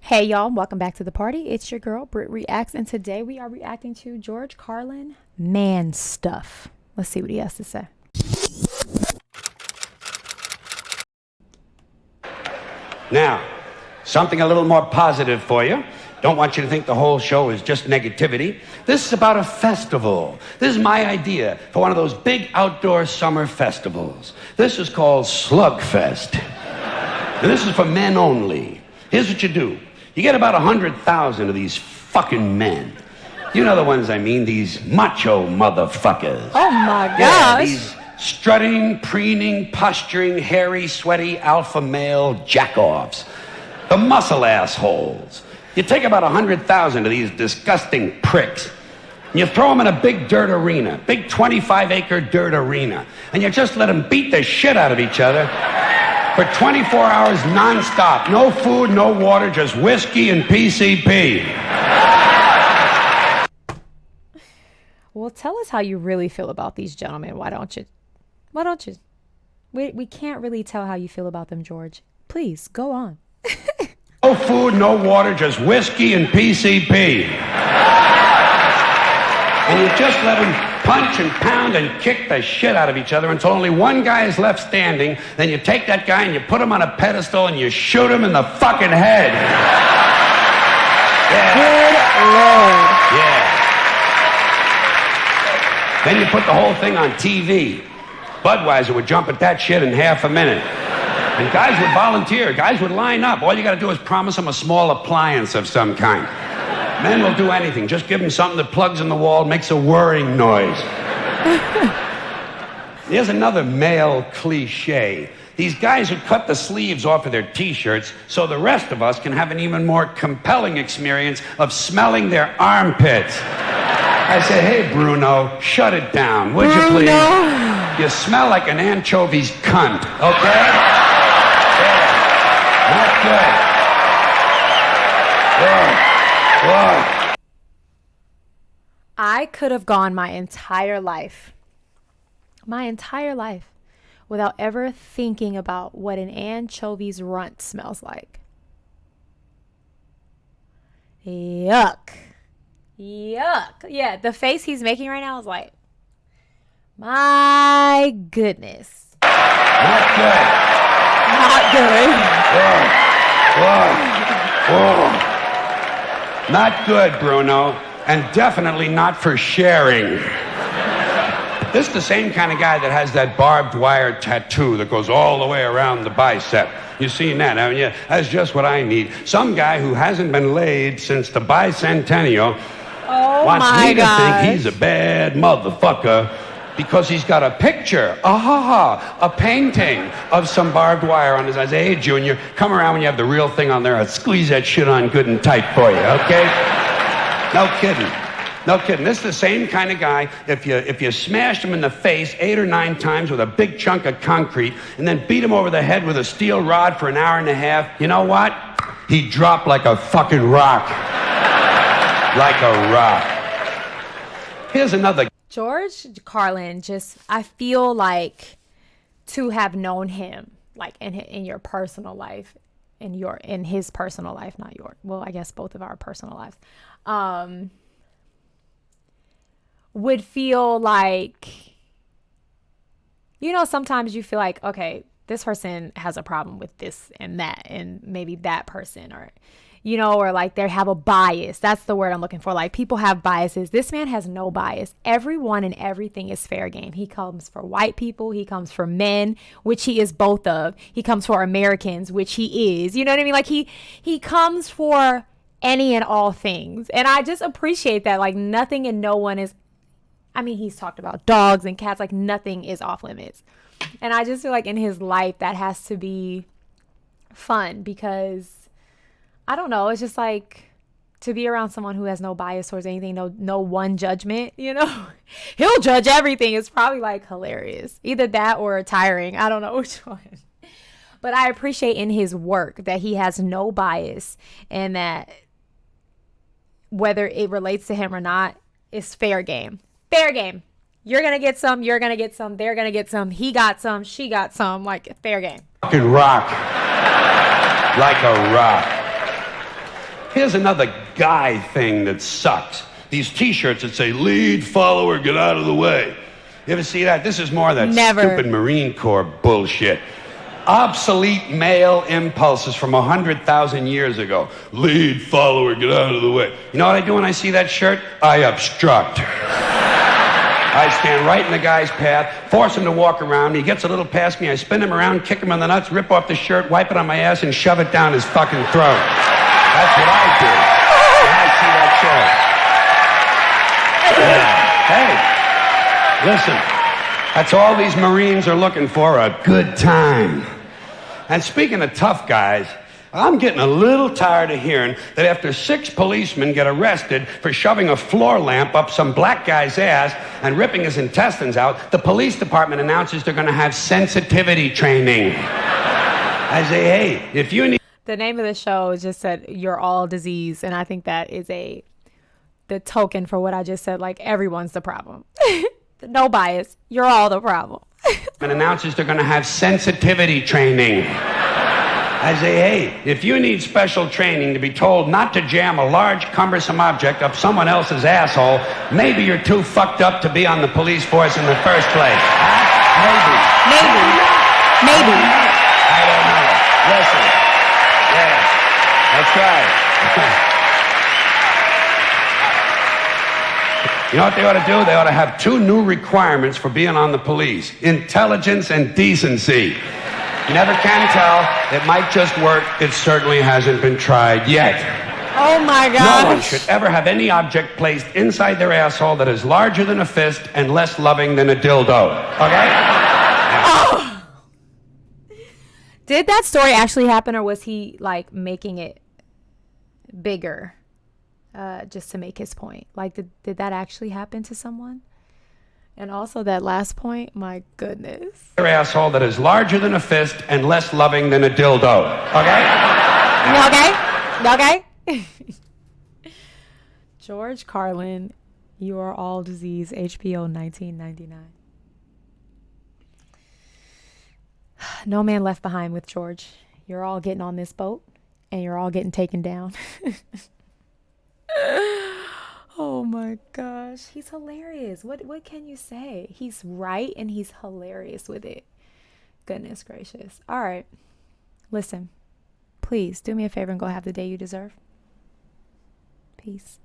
Hey y'all, welcome back to the party. It's your girl, BrittReacts, and today we are reacting to George Carlin, Man Stuff. Let's see what he has to say. Now, something a little more positive for you. Don't want you to think the whole show is just negativity. This is about a festival. This is my idea for one of those big outdoor summer festivals. This is called Slugfest. And this is for men only. Here's what you do. You get about 100,000 of these fucking men. You know the ones I mean, these macho motherfuckers. Oh my gosh. Yeah, these strutting, preening, posturing, hairy, sweaty, alpha male jack-offs. The muscle assholes. You take about 100,000 of these disgusting pricks, and you throw them in a big dirt arena, big 25-acre dirt arena, and you just let them beat the shit out of each other for 24 hours nonstop. No food, no water, just whiskey and PCP. Well, tell us how you really feel about these gentlemen. Why don't you? We can't really tell how you feel about them, George. Please, go on. No food, no water, just whiskey and PCP. And you just let them punch and pound and kick the shit out of each other until only one guy is left standing. Then you take that guy and you put him on a pedestal and you shoot him in the fucking head. Yeah. Good Lord. Yeah. Then you put the whole thing on TV. Budweiser would jump at that shit in half a minute. And guys would volunteer. Guys would line up. All you got to do is promise them a small appliance of some kind. Men will do anything. Just give them something that plugs in the wall, makes a whirring noise. Here's another male cliche. These guys who cut the sleeves off of their T-shirts so the rest of us can have an even more compelling experience of smelling their armpits. I say, hey, Bruno, shut it down, would you please? You smell like an anchovy's cunt, okay? Yeah. Not good. Yeah. Whoa. I could have gone my entire life without ever thinking about what an anchovy's runt smells like. Yuck. Yeah, the face he's making right now is like, my goodness. Not good. Not good. Whoa. Not good, Bruno, and definitely not for sharing. This is the same kind of guy that has that barbed wire tattoo that goes all the way around the bicep. You seen that, haven't you? That's just what I need. Some guy who hasn't been laid since the bicentennial wants me to think he's a bad motherfucker because he's got a picture, a painting of some barbed wire on his eyes. Hey, Junior, come around when you have the real thing on there. I'll squeeze that shit on good and tight for you, okay? No kidding. No kidding. This is the same kind of guy. If you smashed him in the face 8 or 9 times with a big chunk of concrete and then beat him over the head with a steel rod for an hour and a half, you know what? He'd drop like a fucking rock. Like a rock. Here's another. George Carlin, I feel like to have known him, like in your personal life, in his personal life, not your, well, I guess both of our personal lives, would feel like, sometimes you feel like, okay, this person has a problem with this and that, and maybe that person, or or like they have a bias. That's the word I'm looking for. Like, people have biases. This man has no bias. Everyone and everything is fair game. He comes for white people. He comes for men, which he is both of. He comes for Americans, which he is. You know what I mean? Like, he comes for any and all things. And I just appreciate that. Like, nothing and no one is, he's talked about dogs and cats. Like, nothing is off limits. And I just feel like in his life that has to be fun, because I don't know. It's just like to be around someone who has no bias towards anything, no one judgment, He'll judge everything. It's probably like hilarious. Either that or tiring. I don't know which one. But I appreciate in his work that he has no bias, and that whether it relates to him or not, it's fair game. Fair game. You're going to get some, you're going to get some, they're going to get some, he got some, she got some, like fair game. Fucking rock. Like a rock. Here's another guy thing that sucks. These t-shirts that say, lead, follower, get out of the way. You ever see that? This is more of that stupid Marine Corps bullshit. Obsolete male impulses from 100,000 years ago. Lead, follower, get out of the way. You know what I do when I see that shirt? I obstruct. I stand right in the guy's path, force him to walk around. He gets a little past me. I spin him around, kick him in the nuts, rip off the shirt, wipe it on my ass, and shove it down his fucking throat. That's what I do when I see that shirt. Yeah. Hey, listen. That's all these Marines are looking for, a good time. And speaking of tough guys, I'm getting a little tired of hearing that after 6 policemen get arrested for shoving a floor lamp up some black guy's ass and ripping his intestines out, the police department announces they're going to have sensitivity training. I say, hey, if you need... The name of the show just said, You're All Disease. And I think that is the token for what I just said. Like, everyone's the problem. No bias. You're all the problem. And announces they're going to have sensitivity training. I say, hey, if you need special training to be told not to jam a large, cumbersome object up someone else's asshole, maybe you're too fucked up to be on the police force in the first place. Maybe. I don't know. Listen. Yeah, that's right. You know what they ought to do? They ought to have 2 new requirements for being on the police: intelligence and decency. You never can tell. It might just work. It certainly hasn't been tried yet. Oh my gosh. No one should ever have any object placed inside their asshole that is larger than a fist and less loving than a dildo. Okay? Oh. Did that story actually happen, or was he like making it bigger? Just to make his point. Like, did that actually happen to someone? And also that last point, my goodness. Your asshole that is larger than a fist and less loving than a dildo. Okay? Okay? George Carlin, You Are All Disease, HBO 1999. No Man Left Behind with George. You're all getting on this boat and you're all getting taken down. Oh my gosh, he's hilarious. What can you say? He's right and he's hilarious with it. Goodness gracious. All right, listen, please do me a favor and go have the day you deserve. Peace.